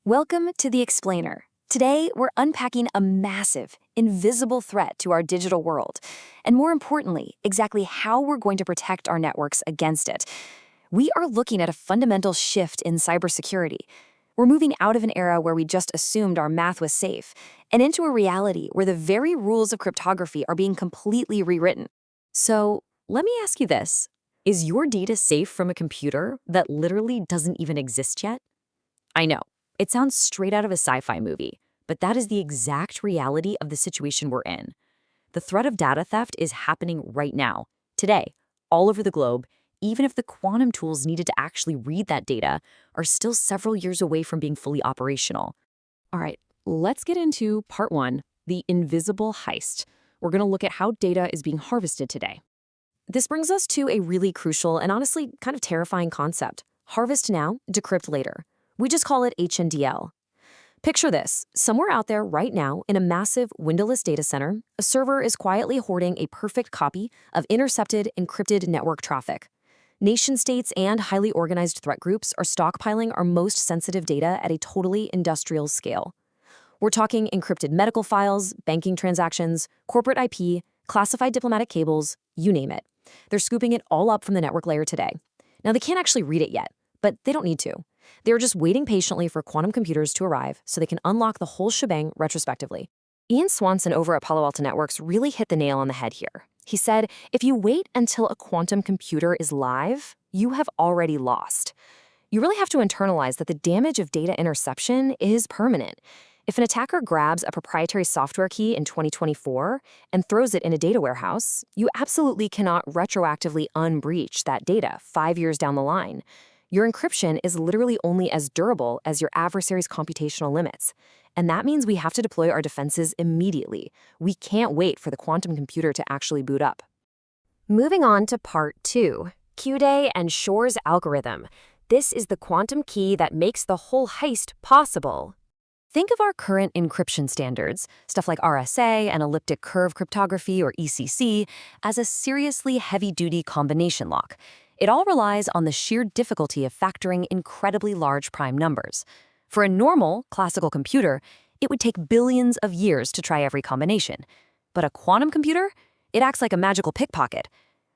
Welcome to The Explainer. Today, we're unpacking a massive, invisible threat to our digital world, and more importantly, exactly how we're going to protect our networks against it. We are looking at a fundamental shift in cybersecurity. We're moving out of an era where we just assumed our math was safe, and into a reality where the very rules of cryptography are being completely rewritten. So, let me ask you this. Is your data safe from a computer that literally doesn't even exist yet? I know. It sounds straight out of a sci-fi movie, but that is the exact reality of the situation we're in. The threat of data theft is happening right now, today, all over the globe, even if the quantum tools needed to actually read that data are still several years away from being fully operational. All right, let's get into part one, the invisible heist. We're going to look at how data is being harvested today. This brings us to a really crucial and honestly kind of terrifying concept. Harvest now, decrypt later. We just call it HNDL. Picture this. Somewhere out there right now in a massive windowless data center, a server is quietly hoarding a perfect copy of intercepted, encrypted network traffic. Nation-states and highly organized threat groups are stockpiling our most sensitive data at a totally industrial scale. We're talking encrypted medical files, banking transactions, corporate IP, classified diplomatic cables, you name it. They're scooping it all up from the network layer today. Now, they can't actually read it yet, but they don't need to. They're just waiting patiently for quantum computers to arrive so they can unlock the whole shebang retrospectively. Ian Swanson over at Palo Alto Networks really hit the nail on the head here. He said, if you wait until a quantum computer is live, you have already lost. You really have to internalize that the damage of data interception is permanent. If an attacker grabs a proprietary software key in 2024 and throws it in a data warehouse, you absolutely cannot retroactively unbreach that data 5 years down the line. Your encryption is literally only as durable as your adversary's computational limits. And that means we have to deploy our defenses immediately. We can't wait for the quantum computer to actually boot up. Moving on to part two, Q-Day and Shor's algorithm. This is the quantum key that makes the whole heist possible. Think of our current encryption standards, stuff like RSA and elliptic curve cryptography or ECC, as a seriously heavy-duty combination lock. It all relies on the sheer difficulty of factoring incredibly large prime numbers. For a normal, classical computer, it would take billions of years to try every combination. But a quantum computer? It acts like a magical pickpocket.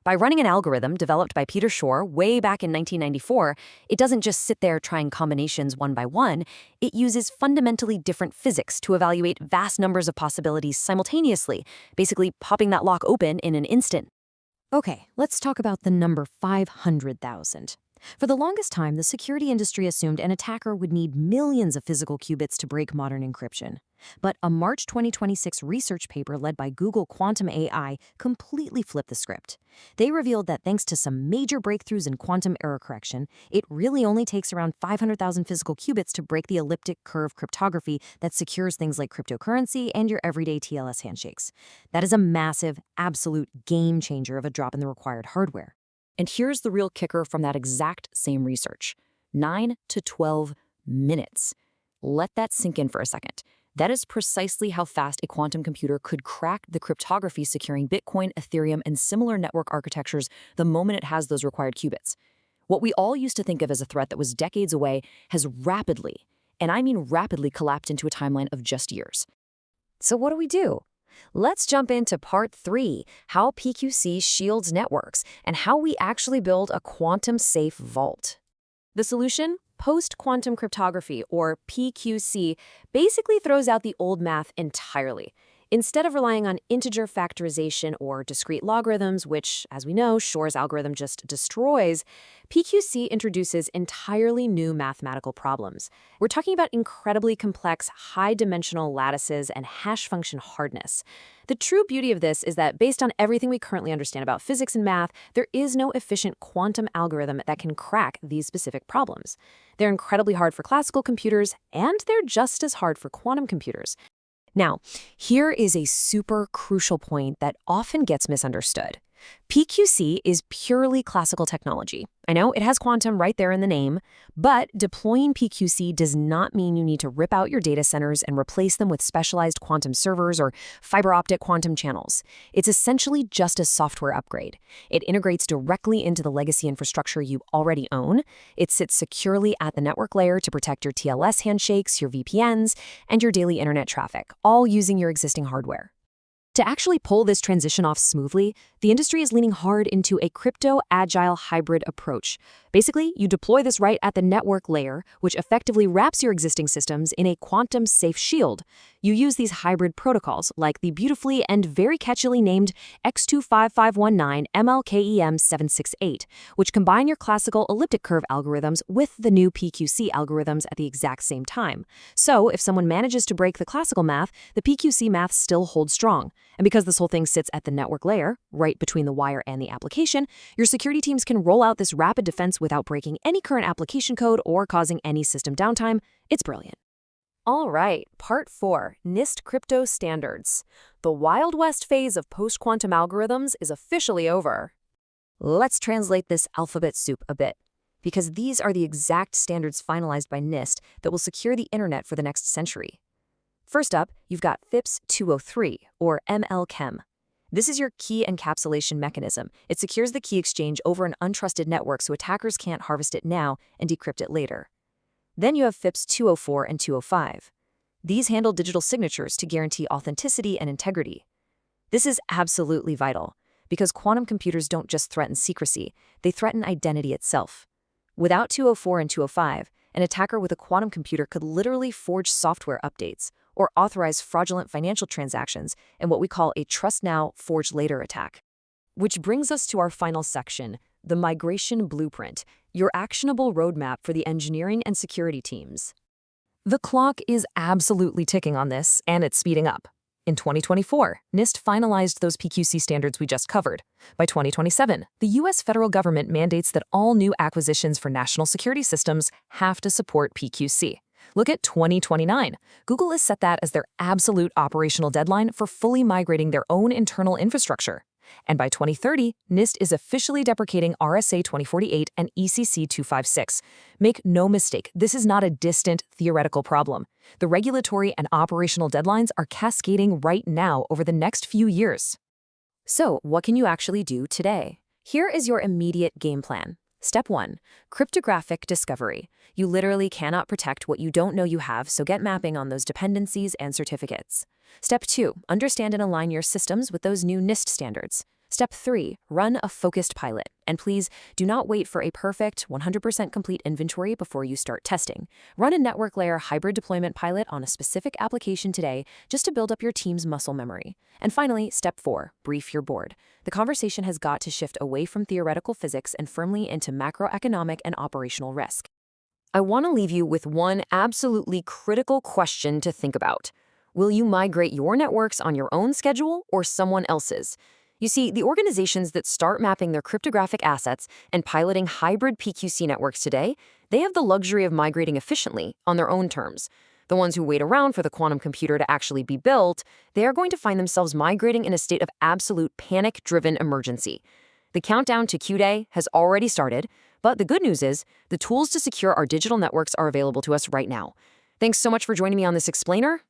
By running an algorithm developed by Peter Shor way back in 1994, it doesn't just sit there trying combinations one by one. It uses fundamentally different physics to evaluate vast numbers of possibilities simultaneously, basically popping that lock open in an instant. Okay, let's talk about the number 500,000. For the longest time, the security industry assumed an attacker would need millions of physical qubits to break modern encryption. But a March 2026 research paper led by Google Quantum AI completely flipped the script. They revealed that thanks to some major breakthroughs in quantum error correction, it really only takes around 500,000 physical qubits to break the elliptic curve cryptography that secures things like cryptocurrency and your everyday TLS handshakes. That is a massive, absolute game changer of a drop in the required hardware. And here's the real kicker from that exact same research. 9 to 12 minutes. Let that sink in for a second. That is precisely how fast a quantum computer could crack the cryptography securing Bitcoin, Ethereum, and similar network architectures the moment it has those required qubits. What we all used to think of as a threat that was decades away has rapidly, and I mean rapidly, collapsed into a timeline of just years. So what do we do? Let's jump into part three, how PQC shields networks and how we actually build a quantum-safe vault. The solution? Post-quantum cryptography, or PQC, basically throws out the old math entirely. Instead of relying on integer factorization or discrete logarithms, which, as we know, Shor's algorithm just destroys, PQC introduces entirely new mathematical problems. We're talking about incredibly complex, high-dimensional lattices and hash function hardness. The true beauty of this is that based on everything we currently understand about physics and math, there is no efficient quantum algorithm that can crack these specific problems. They're incredibly hard for classical computers, and they're just as hard for quantum computers. Now, here is a super crucial point that often gets misunderstood. PQC is purely classical technology. I know it has quantum right there in the name, but deploying PQC does not mean you need to rip out your data centers and replace them with specialized quantum servers or fiber optic quantum channels. It's essentially just a software upgrade. It integrates directly into the legacy infrastructure you already own. It sits securely at the network layer to protect your TLS handshakes, your VPNs, and your daily internet traffic, all using your existing hardware. To actually pull this transition off smoothly, the industry is leaning hard into a crypto-agile hybrid approach. Basically, you deploy this right at the network layer, which effectively wraps your existing systems in a quantum-safe shield. You use these hybrid protocols, like the beautifully and very catchily named X25519 MLKEM768, which combine your classical elliptic curve algorithms with the new PQC algorithms at the exact same time. So, if someone manages to break the classical math, the PQC math still holds strong. And because this whole thing sits at the network layer, right between the wire and the application, your security teams can roll out this rapid defense without breaking any current application code or causing any system downtime. It's brilliant. All right, Part 4, NIST Crypto Standards. The Wild West phase of post-quantum algorithms is officially over. Let's translate this alphabet soup a bit, because these are the exact standards finalized by NIST that will secure the internet for the next century. First up, you've got FIPS 203, or MLKEM. This is your key encapsulation mechanism. It secures the key exchange over an untrusted network so attackers can't harvest it now and decrypt it later. Then you have FIPS 204 and 205. These handle digital signatures to guarantee authenticity and integrity. This is absolutely vital, because quantum computers don't just threaten secrecy, they threaten identity itself. Without 204 and 205, an attacker with a quantum computer could literally forge software updates or authorize fraudulent financial transactions in what we call a trust now, forge later attack. Which brings us to our final section, the migration blueprint, your actionable roadmap for the engineering and security teams. The clock is absolutely ticking on this, and it's speeding up. In 2024, NIST finalized those PQC standards we just covered. By 2027, the U.S. federal government mandates that all new acquisitions for national security systems have to support PQC. Look at 2029. Google has set that as their absolute operational deadline for fully migrating their own internal infrastructure. And by 2030, NIST is officially deprecating RSA 2048 and ECC 256. Make no mistake, this is not a distant, theoretical problem. The regulatory and operational deadlines are cascading right now over the next few years. So, what can you actually do today? Here is your immediate game plan. Step 1. Cryptographic discovery. You literally cannot protect what you don't know you have, so get mapping on those dependencies and certificates. Step 2. Understand and align your systems with those new NIST standards. Step 3. Run a focused pilot. And please, do not wait for a perfect, 100% complete inventory before you start testing. Run a network layer hybrid deployment pilot on a specific application today just to build up your team's muscle memory. And finally, Step 4. Brief your board. The conversation has got to shift away from theoretical physics and firmly into macroeconomic and operational risk. I want to leave you with one absolutely critical question to think about. Will you migrate your networks on your own schedule or someone else's? You see, the organizations that start mapping their cryptographic assets and piloting hybrid PQC networks today, they have the luxury of migrating efficiently on their own terms. The ones who wait around for the quantum computer to actually be built, they are going to find themselves migrating in a state of absolute panic-driven emergency. The countdown to Q-Day has already started, but the good news is the tools to secure our digital networks are available to us right now. Thanks so much for joining me on this explainer.